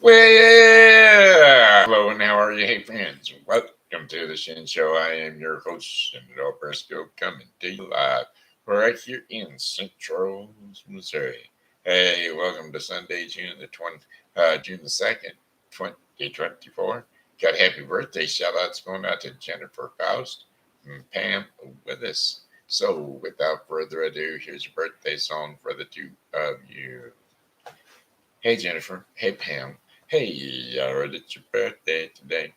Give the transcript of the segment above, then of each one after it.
Well, hello and how are you? Hey, friends, welcome to the Shen Show. I am your host, Senator Briscoe, coming to you live right here in Central Missouri. Hey, welcome to Sunday, June the 2nd, 2024. Got happy birthday shout outs going out to Jennifer Faust and Pam Willis. So, without further ado, here's your birthday song for the two of you. Hey Jennifer. Hey Pam. Hey, I heard it's your birthday today.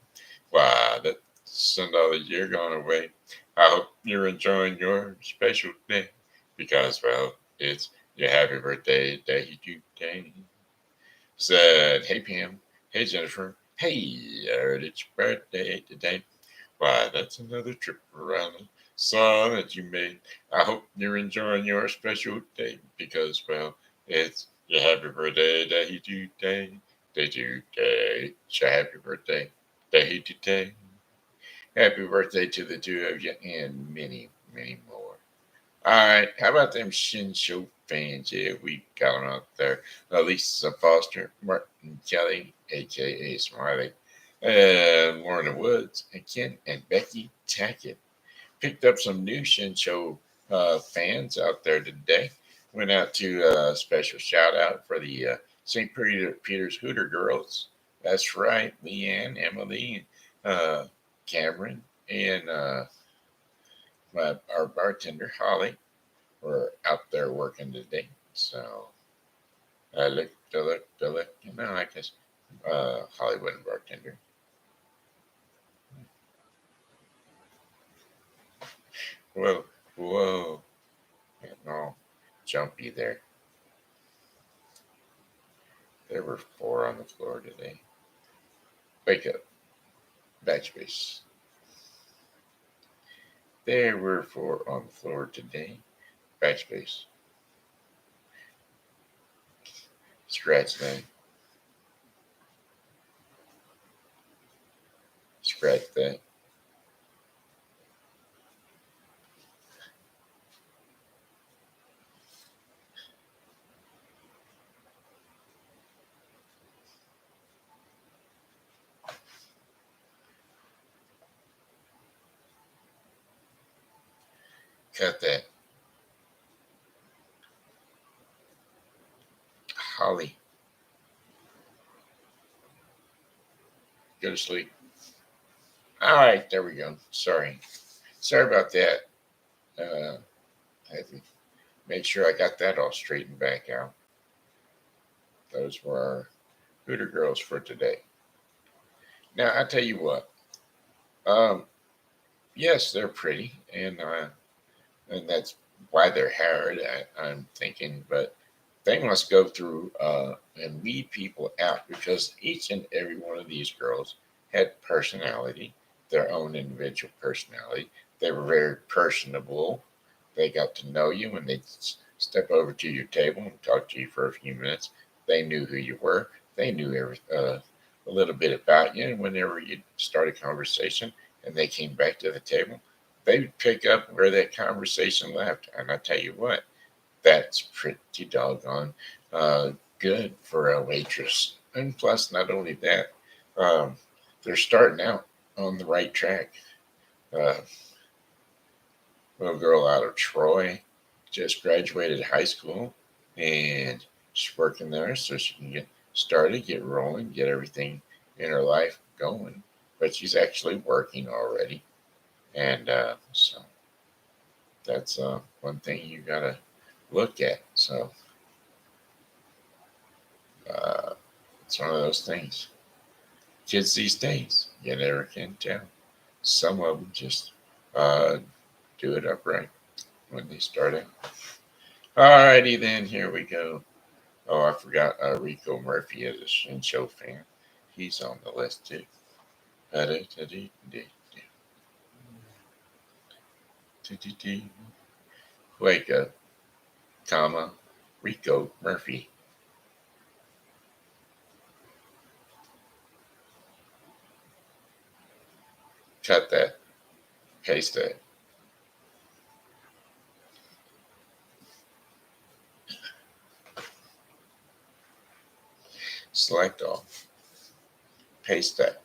Wow, that's another year gone away. I hope you're enjoying your special day because, well, it's your happy birthday day today. Said, hey Pam. Hey Jennifer. Hey, I heard it's your birthday today. Why, that's another trip around the sun that you made. I hope you're enjoying your special day because, well, it's your happy birthday day today. Day today. It's your happy birthday day today. Happy birthday to the two of you and many, many more. All right, how about them Shin Show fans? Yeah, we got them out there. Lisa Foster, Martin Kelly, a.k.a. Smiley, and Lorna Wood, again, and Becky Tackett. Picked up some new Shin Show fans out there today. Went out to a special shout out for the St. Peter's Hooter girls. That's right, LeeAnn, Emily, uh, Cameron, and our bartender, Holly, were out there working today. So I guess Hollywood and bartender. Whoa, whoa, no, jumpy there. There were four on the floor today. Wake up, backspace. There were four on the floor today. Backspace. Scratch that. Scratch that. Cut that. Holly, go to sleep. All right, there we go. Sorry about that. I had to make sure I got that all straightened back out. Those were our Hooter girls for today. Now I tell you what. Um, yes, they're pretty, and that's why they're hired. I'm thinking, but they must go through and weed people out because each and every one of these girls had personality, their own individual personality. They were very personable. They got to know you when they step over to your table and talk to you for a few minutes. They knew who you were. They knew a little bit about you. And whenever you start a conversation and they came back to the table, they would pick up where that conversation left. And I tell you what, that's pretty doggone good for a waitress. And plus, not only that, um, they're starting out on the right track. Uh, Little girl out of Troy just graduated high school and she's working there so she can get started, get rolling, get everything in her life going. But she's actually working already. And so that's one thing you got to look at. So uh, it's one of those things. Kids these days, you never can tell. Some of them just uh, do it upright when they start out. Alrighty then, here we go. Oh, I forgot Rico Murphy is a Shin Show fan. He's on the list too. Wake up, comma, Rico Murphy. Cut that, paste that. Select all. paste that.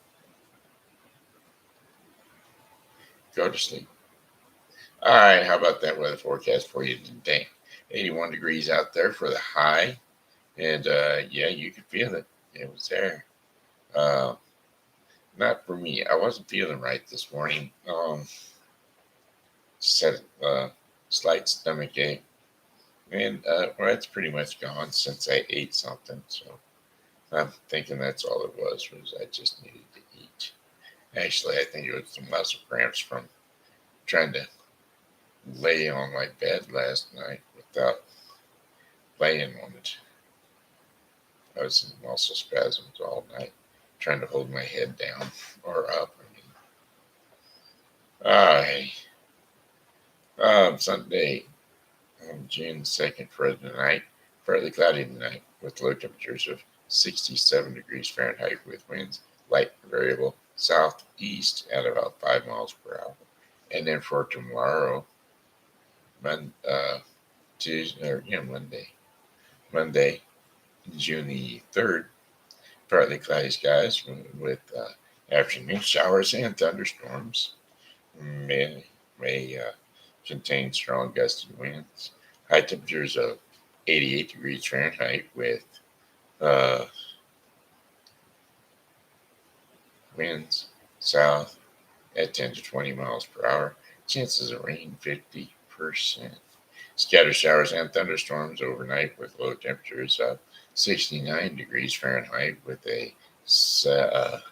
Go to sleep. All right, how about that weather forecast for you today? 81 degrees out there for the high. And yeah, you could feel it. It was there. Uh, Not for me. I wasn't feeling right this morning. Just had a slight stomach ache. And well, it's pretty much gone since I ate something. So I'm thinking that's all it was I just needed to eat. Actually, I think it was some muscle cramps from trying to lay on my bed last night without laying on it. I was in muscle spasms all night, trying to hold my head down or up. I mean, Sunday, June 2nd for the night, partly cloudy tonight with low temperatures of 67 degrees Fahrenheit with winds light variable southeast at about 5 miles per hour. And then for tomorrow, Tuesday, or Monday, June the 3rd, partly cloudy skies with afternoon showers and thunderstorms. May contain strong gusty winds. High temperatures of 88 degrees Fahrenheit with uh, winds south at 10 to 20 miles per hour. Chances of rain 50%. Scattered showers and thunderstorms overnight with low temperatures of 69 degrees Fahrenheit with a south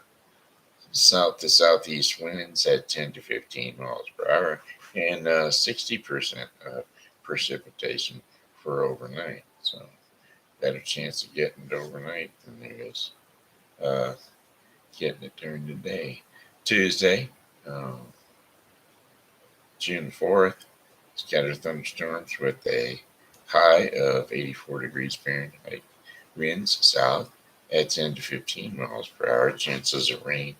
to southeast winds at 10 to 15 miles per hour and 60% of precipitation for overnight. So, better chance of getting it overnight than there is getting it during the day. Tuesday, um, June 4th, scattered thunderstorms with a high of 84 degrees Fahrenheit. Winds south at 10 to 15 miles per hour. Chances of rain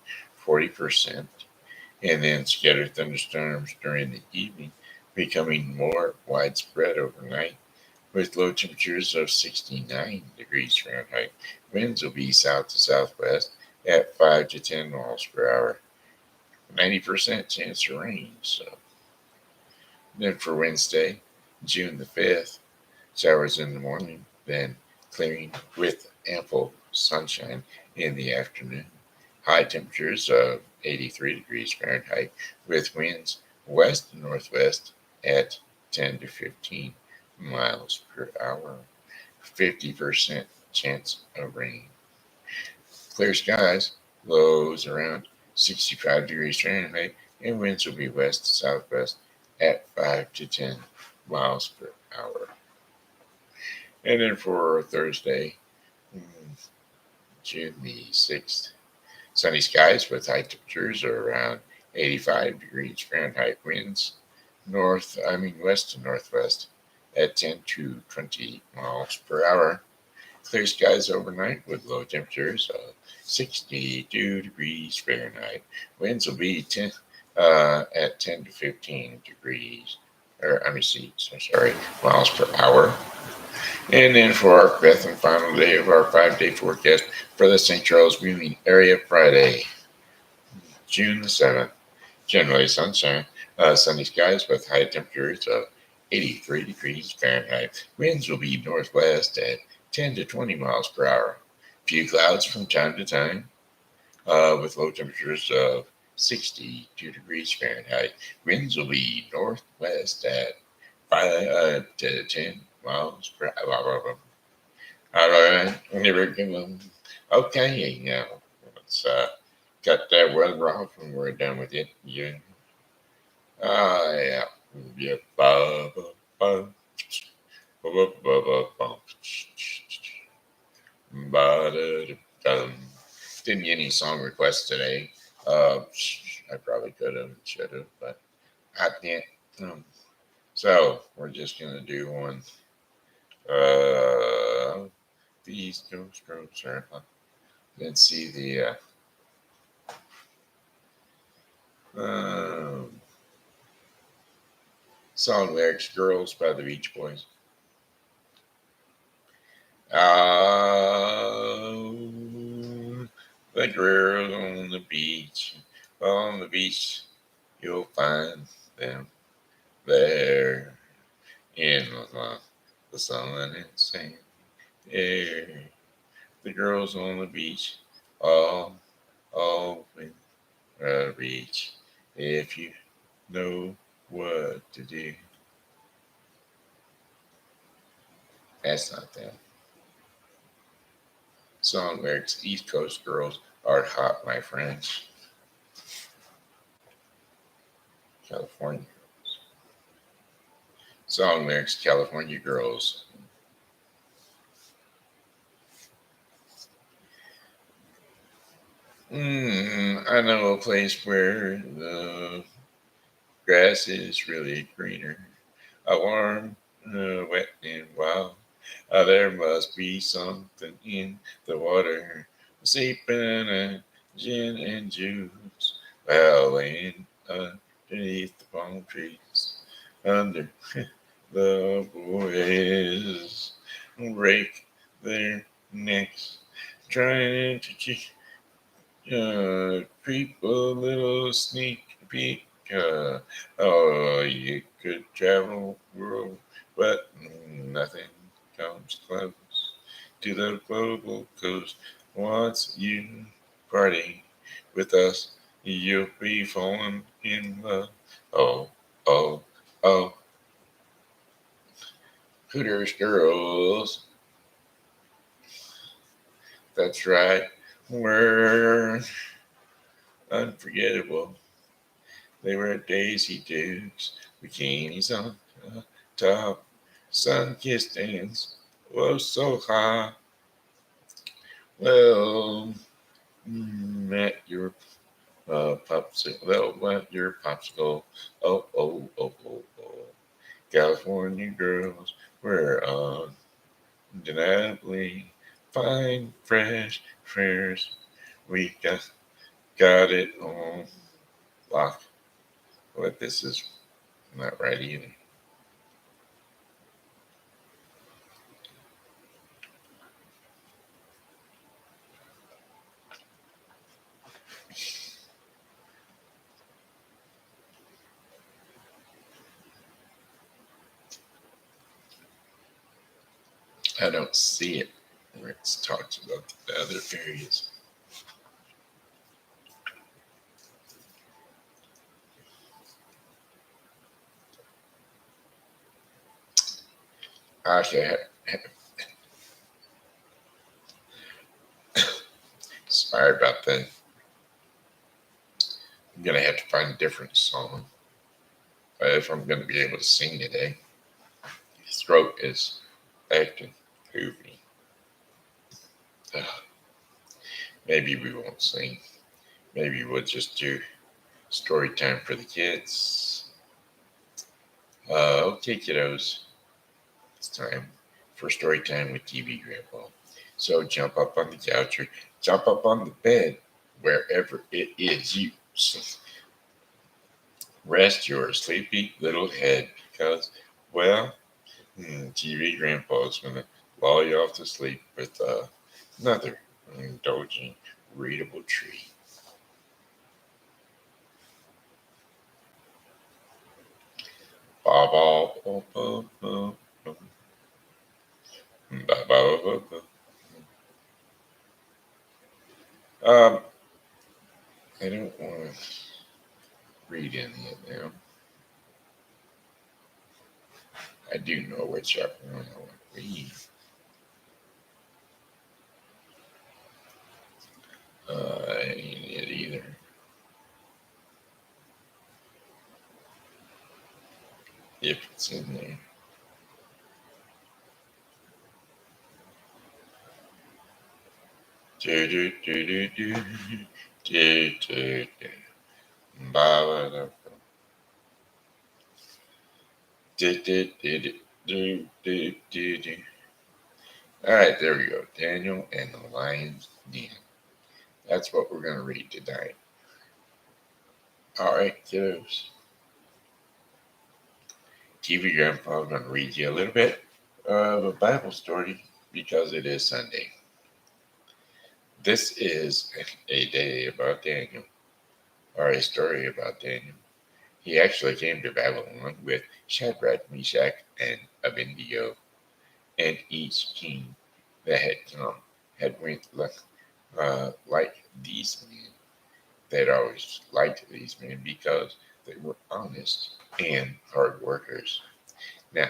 40%. And then scattered thunderstorms during the evening, becoming more widespread overnight with low temperatures of 69 degrees Fahrenheit. Winds will be south to southwest at 5 to 10 miles per hour. 90% chance of rain. So then for Wednesday, June the 5th, showers in the morning, then clearing with ample sunshine in the afternoon. High temperatures of 83 degrees Fahrenheit with winds west to northwest at 10 to 15 miles per hour. 50% chance of rain. Clear skies, lows around 65 degrees Fahrenheit, and winds will be west to southwest at 5 to 10 miles per hour. And then for Thursday, June the 6th, sunny skies with high temperatures around 85 degrees Fahrenheit, winds west to northwest at 10 to 20 miles per hour. Clear skies overnight with low temperatures of 62 degrees Fahrenheit. Winds will be at 10 to 15 degrees, miles per hour. And then for our fifth and final day of our 5-day forecast for the St. Charles viewing area, Friday, June the 7th. Generally sunshine, sunny skies with high temperatures of 83 degrees Fahrenheit. Winds will be northwest at 10 to 20 miles per hour. Few clouds from time to time with low temperatures of 62 degrees Fahrenheit. Winds will be northwest at 5 to 10 miles per hour. All right, okay, now let's cut that weather off and we're done with it. Yeah. Yeah. Yeah. Ba, ba, ba. Ba, ba, ba, ba, ba. Ba, da, da, dum. Didn't get any song requests today. I probably could have, should have, but I can't. So we're just gonna do one. These ghost groups are. Let's see the um, song lyrics "Girls" by the Beach Boys. The the girls on the beach. On the beach, you'll find them there in the sun and sand. There, the girls on the beach, all within reach. If you know what to do. That's not them. Song lyrics: East Coast girls are hot, my friends. California. Song lyrics: California girls. I know a place where the grass is really greener. A warm, wet, and wild. There must be something in the water. Sleeping and gin and juice. Well, laying underneath the palm trees. Under the boys break their necks. Trying to creep a little sneak peek. Oh, you could travel the world, but nothing comes close to the global coast. Once you party with us, you'll be falling in love. Oh, oh, oh, Hooters girls. That's right. We're unforgettable. They wear Daisy Dukes, bikinis on top, sun-kissed hands. Oh, so high. Well, at your popsicle. Well, at your popsicle. Oh, oh, oh, oh, oh. California girls wear undeniably fine, fresh fairs. We got it on lock. But this is not right either. I don't see it where it talks about the other areas. Okay, sorry about that. I'm gonna have to find a different song if I'm gonna be able to sing today. His throat is acting goofy. Ugh, maybe we won't sing. Maybe we'll just do story time for the kids. Okay, kiddos. It's time for story time with TV Grandpa. So jump up on the couch or jump up on the bed, wherever it is you. Rest your sleepy little head because, well, TV Grandpa's going to lull you off to sleep with another indulgent, readable treat. Ba ba ba ba ba ba ba ba ba ba. Um, I don't want to read any of them. I do know which one I want to read. I ain't it either. If it's in there. Do do do do do do do do. Ba ba da. Do do do do do do do. All right, there we go. Daniel and the Lion's Den. That's what we're going to read tonight. All right, kiddos. TV Grandpa going to read you a little bit of a Bible story because it is Sunday. This is a day about Daniel, or a story about Daniel. He actually came to Babylon with Shadrach, Meshach, and Abednego, and each king that had come had went like these men. They'd always liked these men because they were honest and hard workers. Now,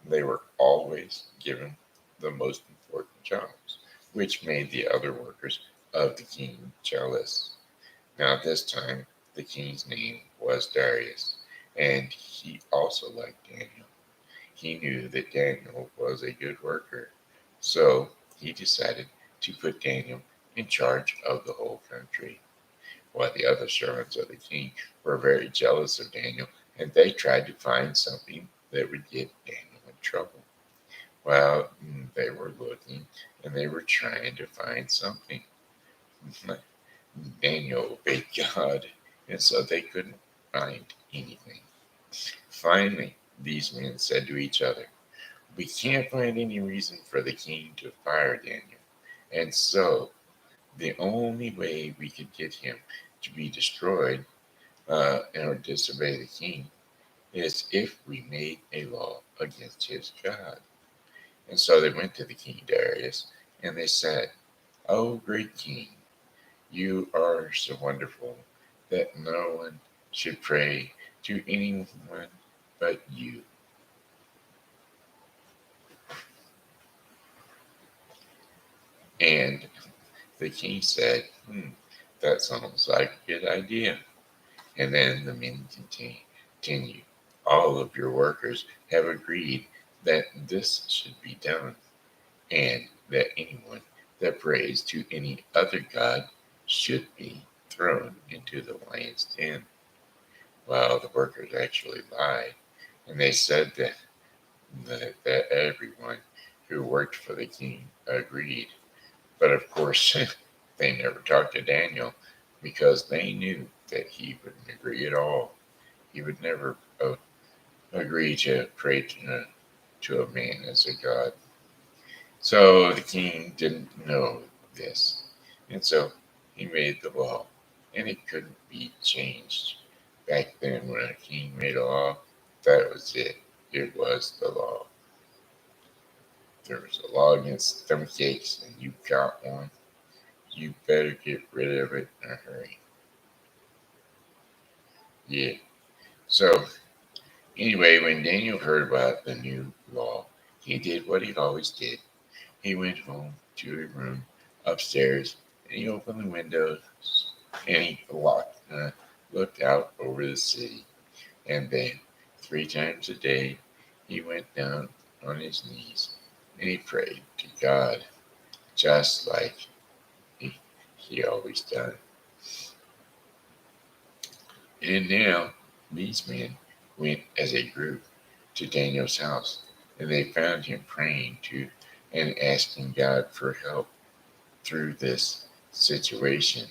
they were always given the most important jobs, which made the other workers of the king jealous. Now, at this time, the king's name was Darius, and he also liked Daniel. He knew that Daniel was a good worker, so he decided to put Daniel in charge of the whole country. While the other servants of the king were very jealous of Daniel, and they tried to find something that would get Daniel in trouble. Well, they were looking and they were trying to find something. Daniel obeyed God, and so they couldn't find anything. Finally, these men said to each other, "We can't find any reason for the king to fire Daniel, and so the only way we could get him to be destroyed or disobey the king is if we made a law against his God." And so they went to the king Darius and they said, "Oh, great king, you are so wonderful that no one should pray to anyone but you." And the king said, that sounds like a good idea. And then the men continue. All of your workers have agreed that this should be done, and that anyone that prays to any other god should be thrown into the lion's den. Well, the workers actually lied, and they said that everyone who worked for the king agreed. But of course, they never talked to Daniel because they knew that he wouldn't agree at all. He would never agree to pray to a man as a god. So the king didn't know this. And so he made the law, and it couldn't be changed. Back then, when a king made a law, that was it. It was the law. There was a law against stomach aches, and you got one. You better get rid of it in a hurry. Yeah. So, anyway, when Daniel heard about the new law, he did what he always did. He went home to a room upstairs and he opened the windows and he looked out over the city. And then, 3 times a day, he went down on his knees and he prayed to God, just like he always done. And now, these men went as a group to Daniel's house and they found him praying to and asking God for help through this situation.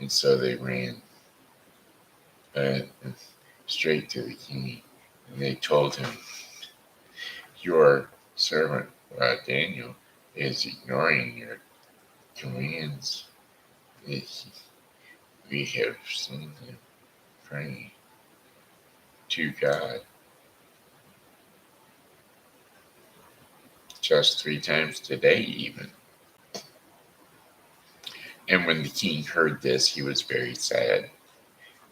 And so they ran uh, straight to the king and they told him, "Your servant Daniel is ignoring your commands. We have seen him praying to God just 3 times today, even." And when the king heard this, he was very sad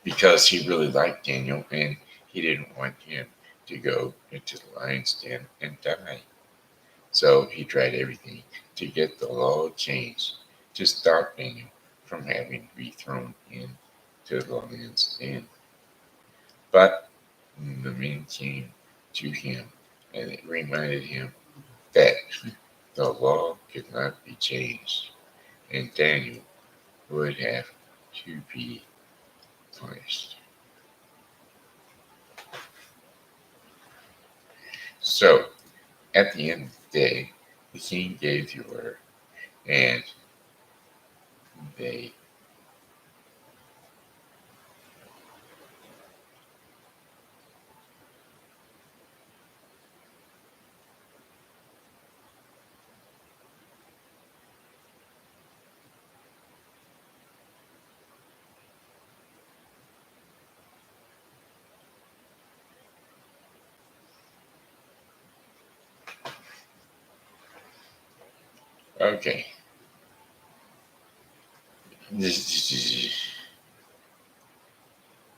because he really liked Daniel and he didn't want him to go into the lion's den and die. So he tried everything to get the law changed to stop Daniel from having to be thrown into the lion's den. But the men came to him and it reminded him that the law could not be changed and Daniel would have to be punished. So at the end of the day, the king gave the order and they Okay.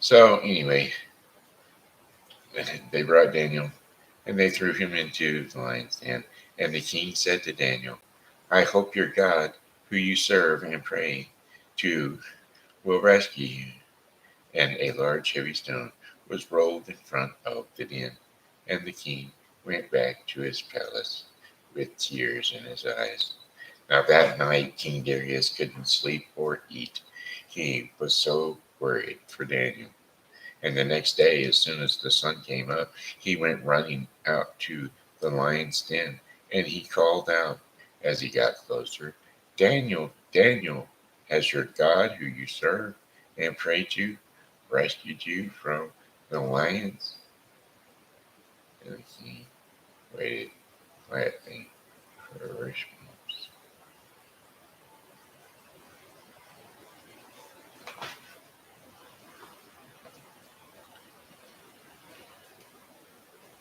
So anyway, they brought Daniel and they threw him into the lion's den. And the king said to Daniel, I hope your God, who you serve and pray to, will rescue you. And a large heavy stone was rolled in front of the den. And the king went back to his palace with tears in his eyes. Now that night, King Darius couldn't sleep or eat. He was so worried for Daniel. And the next day, as soon as the sun came up, he went running out to the lion's den, and he called out as he got closer, Daniel, Daniel, has your God, who you serve and pray to, rescued you from the lions? And he waited quietly for a response.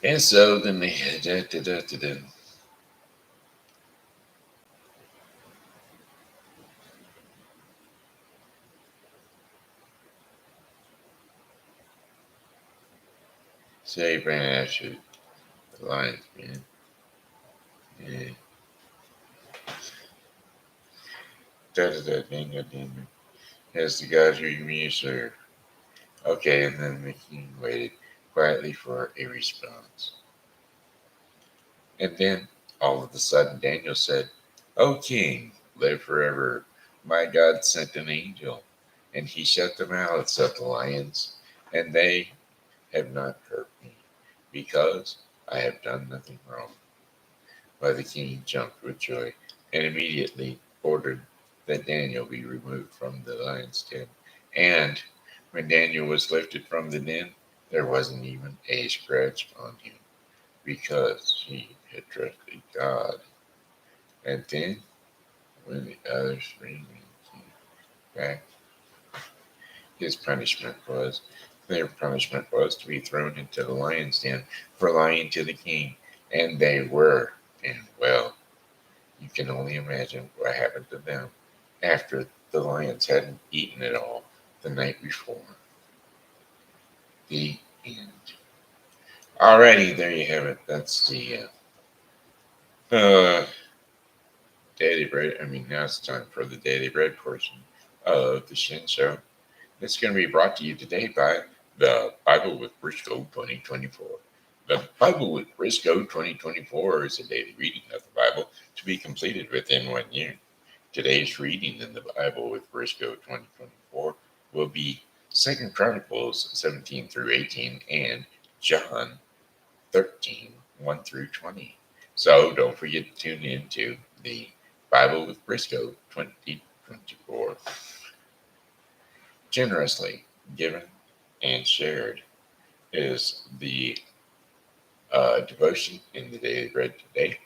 And so then they say ran after the lions, man. Yeah. Daniel, Daniel. As the God who you serve. Okay, and then the king waited quietly for a response. And then, all of a sudden, Daniel said, O king, live forever. My God sent an angel, and he shut the mouths of the lions, and they have not hurt me, because I have done nothing wrong. But the king jumped with joy, and immediately ordered that Daniel be removed from the lion's den. And when Daniel was lifted from the den, there wasn't even a scratch on him, because he had trusted God. And then, when the others came back, his punishment was their punishment was to be thrown into the lion's den for lying to the king. And they were, and well, you can only imagine what happened to them after the lions hadn't eaten it all the night before. The end. Alrighty, there you have it. That's the Daily Bread. I mean, now it's time for the Daily Bread portion of the Shen Show. It's going to be brought to you today by the Bible with Briscoe 2024. The Bible with Briscoe 2024 is a daily reading of the Bible to be completed within 1 year. Today's reading in the Bible with Briscoe 2024 will be 2 Chronicles 17 through 18 and John 13, 1 through 20. So don't forget to tune in to the Bible with Briscoe 2024. Generously given and shared is the devotion in the Daily Bread today,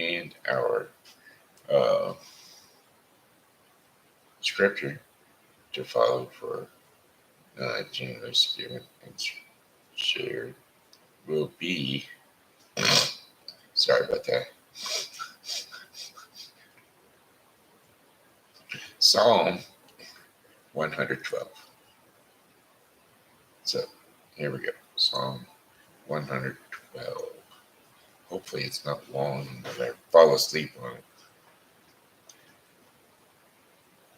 and our uh, scripture to follow for generous given and shared will be, sorry about that, Psalm 112. So here we go. Psalm 112. Hopefully it's not long and I fall asleep on it.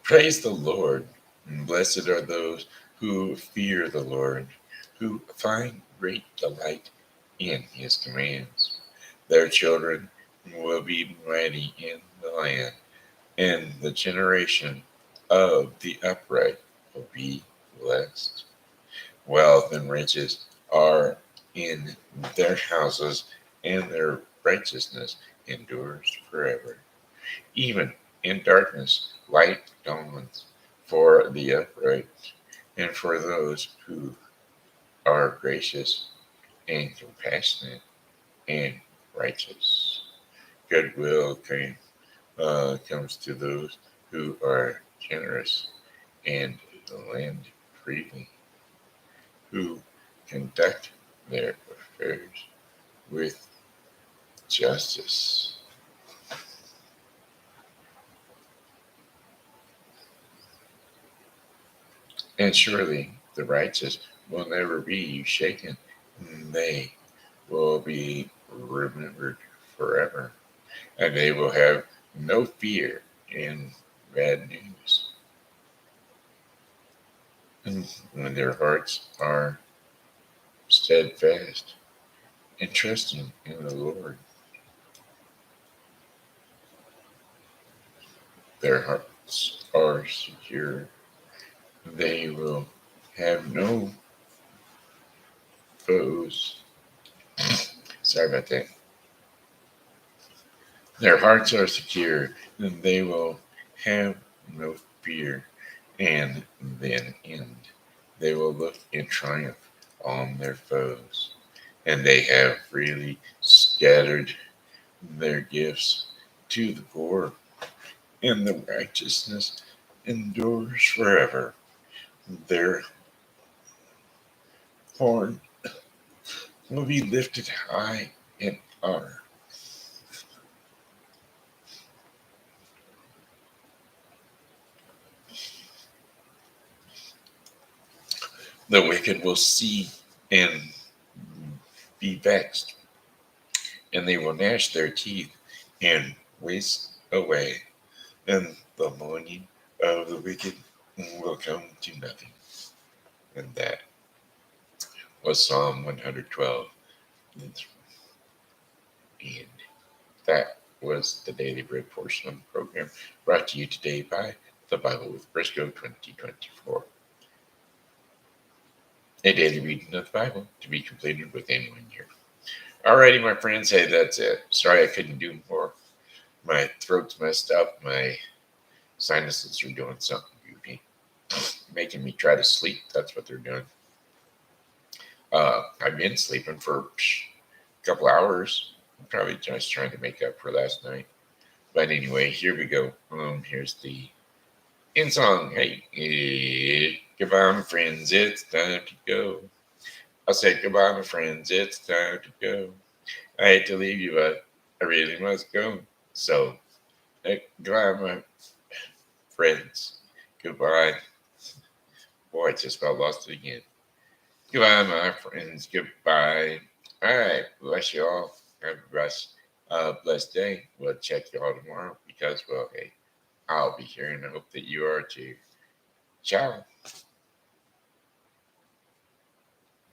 Praise the Lord, and blessed are those who fear the Lord, who find great delight in his commands. Their children will be mighty in the land, and the generation of the upright will be blessed. Wealth and riches are in their houses, and their righteousness endures forever. Even in darkness, light dawns for the upright and for those who are gracious and compassionate and righteous. Goodwill comes to those who are generous and lend freely, who conduct their affairs with justice. And surely the righteous will never be shaken. They will be remembered forever, and they will have no fear in bad news. And when their hearts are steadfast and trusting in the Lord, their hearts are secure. They will have no foes. Sorry about that. Their hearts are secure, and they will have no fear. And then end. They will look in triumph on their foes, and they have freely scattered their gifts to the poor, and the righteousness endures forever. Their horn will be lifted high in honor. The wicked will see and be vexed, and they will gnash their teeth and waste away, and the mourning of the wicked will come to nothing. And that was Psalm 112. And that was the Daily Bread portion of the program, brought to you today by the Bible with Briscoe 2024. A daily reading of the Bible to be completed within 1 year. Alrighty, my friends. Hey, that's it. Sorry I couldn't do more. My throat's messed up. My sinuses are doing something goofy, making me try to sleep. That's what they're doing. I've been sleeping for a couple hours. I'm probably just trying to make up for last night. But anyway, here we go. Here's the end song. Hey, goodbye, my friends. It's time to go. I said goodbye, my friends. It's time to go. I hate to leave you, but I really must go. So, goodbye, my friends. Goodbye. Boy, I just about lost it again. Goodbye, my friends. Goodbye. All right. Bless you all. Have a blessed day. We'll check you all tomorrow because, well, hey, I'll be here and I hope that you are too. Ciao.